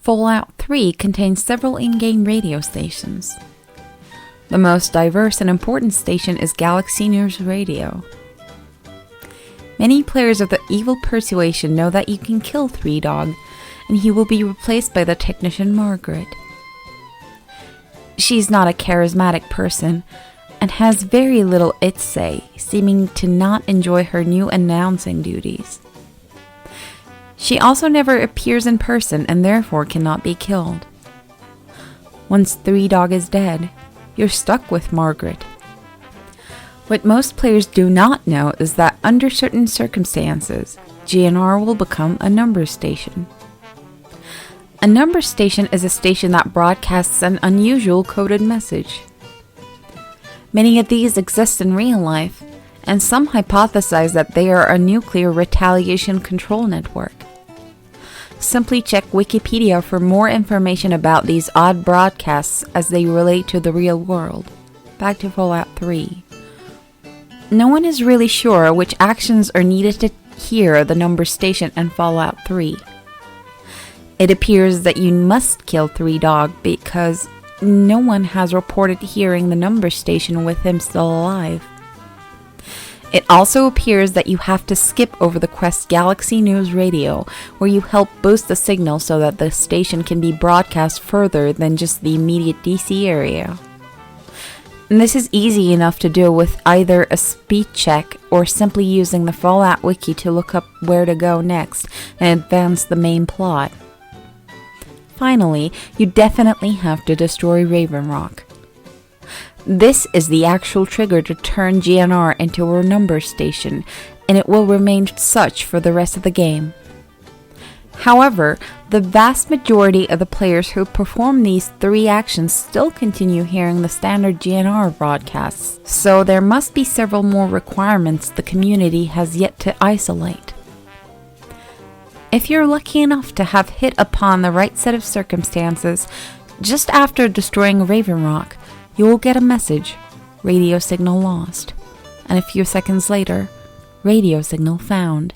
Fallout 3 contains several in-game radio stations. The most diverse and important station is Galaxy News Radio. Many players of the Evil Persuasion know that you can kill Three Dog, and he will be replaced by the technician Margaret. She's not a charismatic person, and has very little say, seeming to not enjoy her new announcing duties. She also never appears in person and therefore cannot be killed. Once Three Dog is dead, you're stuck with Margaret. What most players do not know is that under certain circumstances, GNR will become a number station. A number station is a station that broadcasts an unusual coded message. Many of these exist in real life, and some hypothesize that they are a nuclear retaliation control network. Simply check Wikipedia for more information about these odd broadcasts as they relate to the real world. Back to Fallout 3. No one is really sure which actions are needed to hear the number station in Fallout 3. It appears that you must kill Three Dog because no one has reported hearing the number station with him still alive. It also appears that you have to skip over the quest Galaxy News Radio, where you help boost the signal so that the station can be broadcast further than just the immediate DC area. And this is easy enough to do with either a speed check or simply using the Fallout Wiki to look up where to go next and advance the main plot. Finally, you definitely have to destroy Raven Rock. This is the actual trigger to turn GNR into a number station, and it will remain such for the rest of the game. However, the vast majority of the players who perform these three actions still continue hearing the standard GNR broadcasts, so there must be several more requirements the community has yet to isolate. If you're lucky enough to have hit upon the right set of circumstances, just after destroying Raven Rock, you will get a message, radio signal lost, and a few seconds later, radio signal found.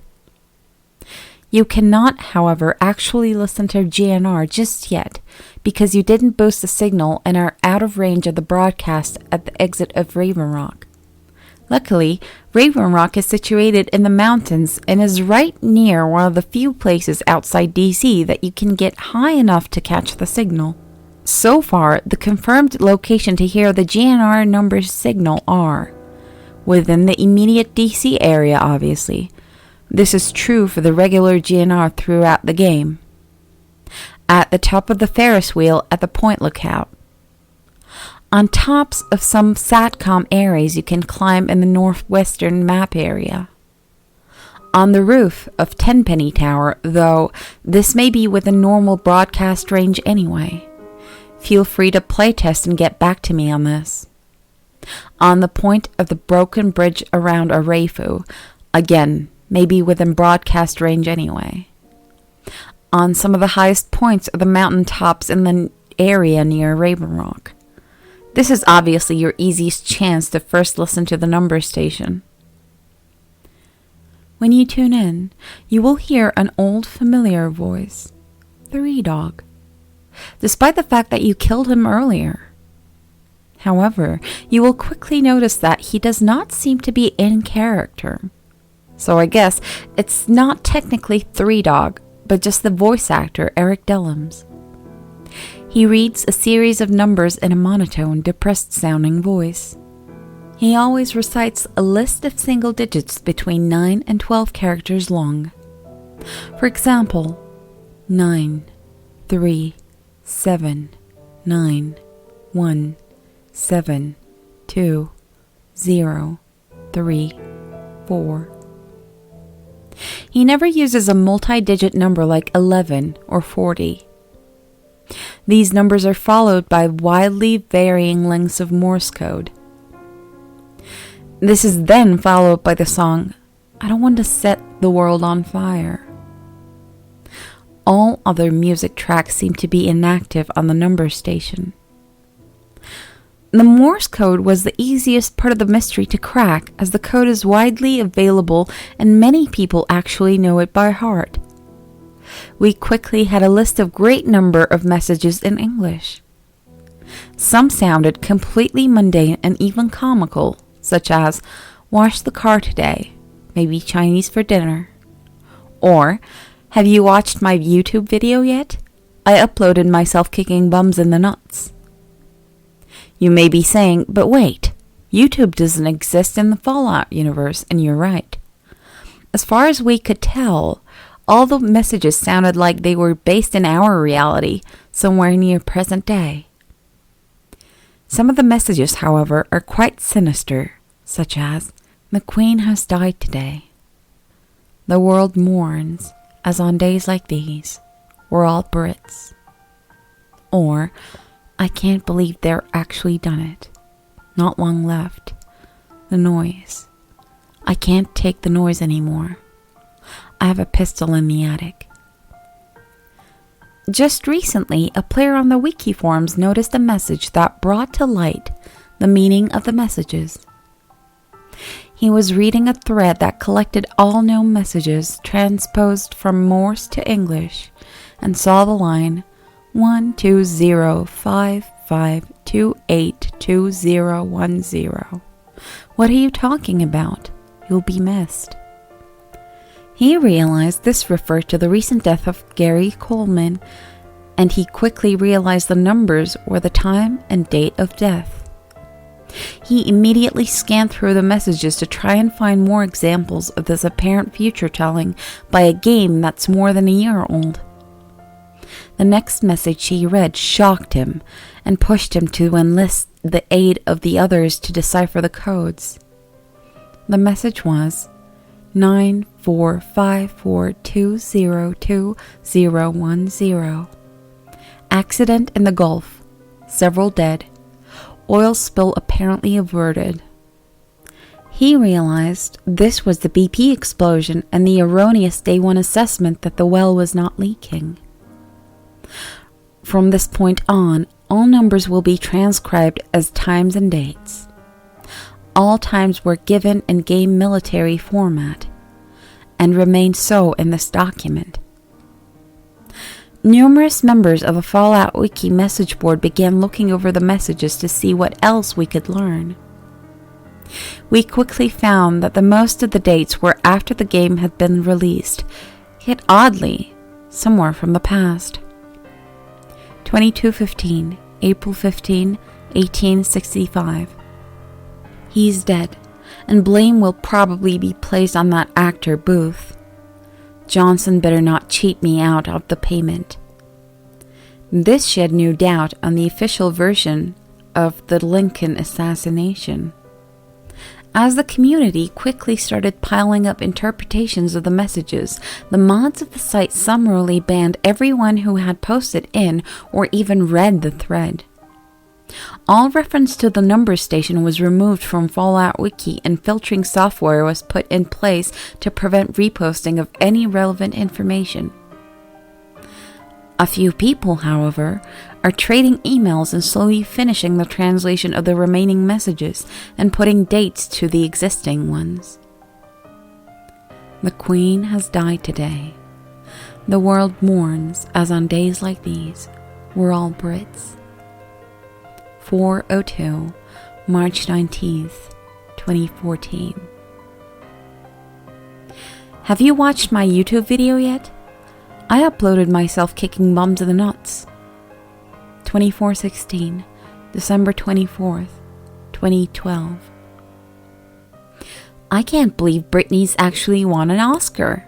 You cannot, however, actually listen to GNR just yet, because you didn't boost the signal and are out of range of the broadcast at the exit of Raven Rock. Luckily, Raven Rock is situated in the mountains and is right near one of the few places outside DC that you can get high enough to catch the signal. So far, the confirmed location to hear the GNR number signal are within the immediate DC area, obviously. This is true for the regular GNR throughout the game. At the top of the Ferris wheel at the Point Lookout. On tops of some SATCOM areas you can climb in the northwestern map area. On the roof of Tenpenny Tower, though this may be within normal broadcast range anyway. Feel free to playtest and get back to me on this. On the point of the broken bridge around Arefu, again, maybe within broadcast range anyway. On some of the highest points of the mountain tops in the area near Raven Rock. This is obviously your easiest chance to first listen to the number station. When you tune in, you will hear an old familiar voice, Three Dog, despite the fact that you killed him earlier. However, you will quickly notice that he does not seem to be in character. So I guess it's not technically Three Dog, but just the voice actor Eric Dellums. He reads a series of numbers in a monotone, depressed-sounding voice. He always recites a list of single digits between 9 and 12 characters long. For example, 9, 3, 7, 9, 1, 7, 2, 0, 3, 4. He never uses a multi-digit number like 11 or 40. These numbers are followed by widely varying lengths of Morse code. This is then followed by the song, I Don't Want to Set the World on Fire. All other music tracks seem to be inactive on the number station. The Morse code was the easiest part of the mystery to crack, as the code is widely available and many people actually know it by heart. we quickly had a list of great number of messages in English. Some sounded completely mundane and even comical, such as, "Wash the car today, maybe Chinese for dinner." Or, "Have you watched my YouTube video yet? I uploaded myself kicking bums in the nuts." You may be saying, but wait, YouTube doesn't exist in the Fallout universe, and you're right. As far as we could tell, all the messages sounded like they were based in our reality, somewhere near present day. Some of the messages, however, are quite sinister, such as, "The Queen has died today. The world mourns, as on days like these, we're all Brits." Or, "I can't believe they're actually done it. Not long left. The noise. I can't take the noise anymore. I have a pistol in the attic." Just recently, a player on the wiki forums noticed a message that brought to light the meaning of the messages. He was reading a thread that collected all known messages transposed from Morse to English and saw the line 12055282010. "What are you talking about? You'll be missed." He realized this referred to the recent death of Gary Coleman, and he quickly realized the numbers were the time and date of death. He immediately scanned through the messages to try and find more examples of this apparent future telling by a game that's more than a year old. The next message he read shocked him and pushed him to enlist the aid of the others to decipher the codes. The message was 945420210. Accident in the Gulf. Several dead. Oil spill apparently averted. He realized this was the BP explosion and the erroneous Day 1 assessment that the well was not leaking. From this point on, all numbers will be transcribed as times and dates. All times were given in game military format and remain so in this document. Numerous members of the Fallout Wiki message board began looking over the messages to see what else we could learn. We quickly found that the most of the dates were after the game had been released, yet oddly, somewhere from the past. 2215, April 15, 1865. He's dead, and blame will probably be placed on that actor Booth. Johnson better not cheat me out of the payment. This shed new doubt on the official version of the Lincoln assassination. As the community quickly started piling up interpretations of the messages, the mods of the site summarily banned everyone who had posted in or even read the thread. All reference to the numbers station was removed from Fallout Wiki, and filtering software was put in place to prevent reposting of any relevant information. A few people, however, are trading emails and slowly finishing the translation of the remaining messages and putting dates to the existing ones. The Queen has died today. The world mourns, as on days like these, we're all Brits. 4:02, March 19th, 2014. Have you watched my YouTube video yet? I uploaded myself kicking bums in the nuts. 24/16, December 24th, 2012. I can't believe Britney's actually won an Oscar.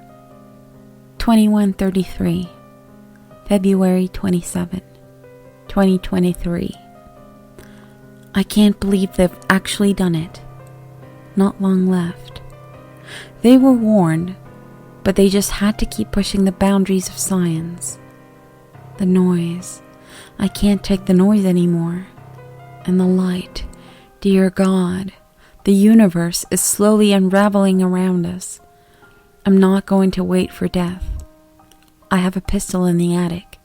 21:33, February 27, 2023. I can't believe they've actually done it. Not long left. They were warned, but they just had to keep pushing the boundaries of science. The noise. I can't take the noise anymore. And the light. Dear God, the universe is slowly unraveling around us. I'm not going to wait for death. I have a pistol in the attic.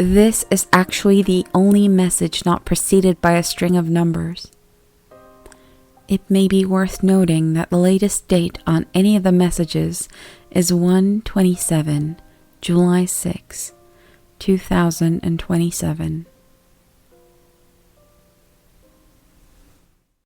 This is actually the only message not preceded by a string of numbers. It may be worth noting that the latest date on any of the messages is 1/27, July 6, 2027.